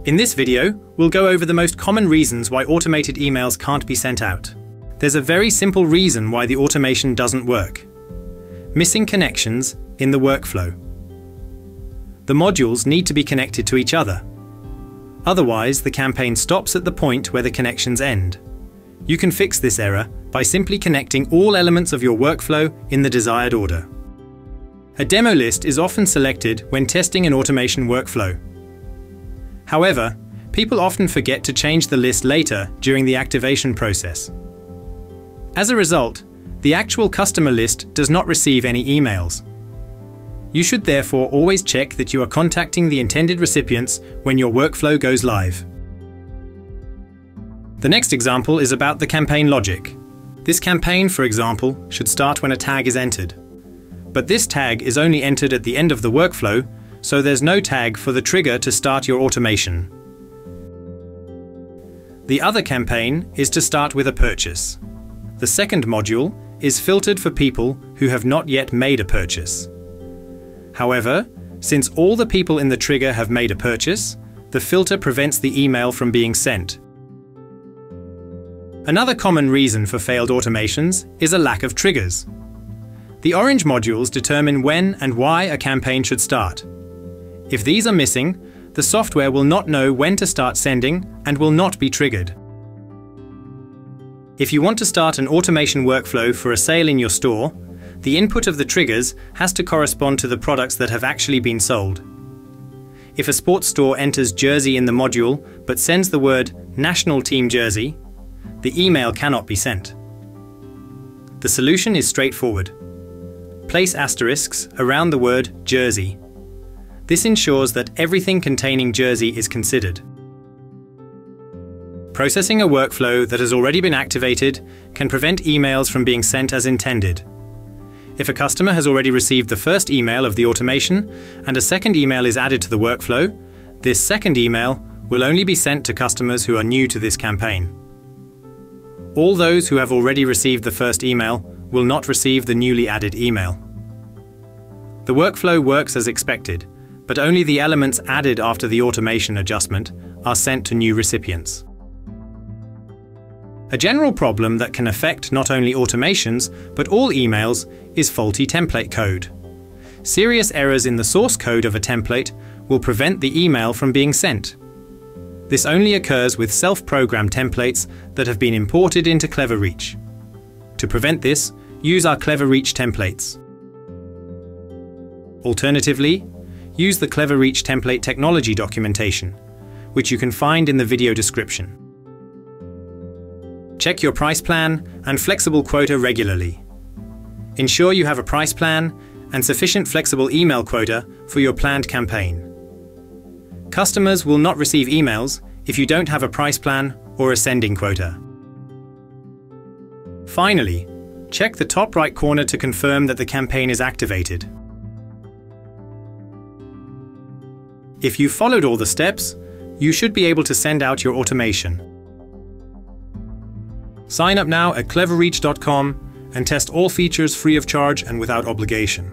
In this video, we'll go over the most common reasons why automated emails can't be sent out. There's a very simple reason why the automation doesn't work. Missing connections in the workflow. The modules need to be connected to each other. Otherwise, the campaign stops at the point where the connections end. You can fix this error by simply connecting all elements of your workflow in the desired order. A demo list is often selected when testing an automation workflow. However, people often forget to change the list later during the activation process. As a result, the actual customer list does not receive any emails. You should therefore always check that you are contacting the intended recipients when your workflow goes live. The next example is about the campaign logic. This campaign, for example, should start when a tag is entered. But this tag is only entered at the end of the workflow, so there's no tag for the trigger to start your automation. The other campaign is to start with a purchase. The second module is filtered for people who have not yet made a purchase. However, since all the people in the trigger have made a purchase, the filter prevents the email from being sent. Another common reason for failed automations is a lack of triggers. The orange modules determine when and why a campaign should start. If these are missing, the software will not know when to start sending and will not be triggered. If you want to start an automation workflow for a sale in your store, the input of the triggers has to correspond to the products that have actually been sold. If a sports store enters jersey in the module but sends the word national team jersey, the email cannot be sent. The solution is straightforward. Place asterisks around the word jersey. This ensures that everything containing jersey is considered. Processing a workflow that has already been activated can prevent emails from being sent as intended. If a customer has already received the first email of the automation and a second email is added to the workflow, this second email will only be sent to customers who are new to this campaign. All those who have already received the first email will not receive the newly added email. The workflow works as expected, but only the elements added after the automation adjustment are sent to new recipients. A general problem that can affect not only automations, but all emails, is faulty template code. Serious errors in the source code of a template will prevent the email from being sent. This only occurs with self-programmed templates that have been imported into Cleverreach. To prevent this, use our Cleverreach templates. Alternatively, use the Cleverreach template technology documentation, which you can find in the video description. Check your price plan and flexible quota regularly. Ensure you have a price plan and sufficient flexible email quota for your planned campaign. Customers will not receive emails if you don't have a price plan or a sending quota. Finally, check the top right corner to confirm that the campaign is activated. If you've followed all the steps, you should be able to send out your automation. Sign up now at cleverreach.com and test all features free of charge and without obligation.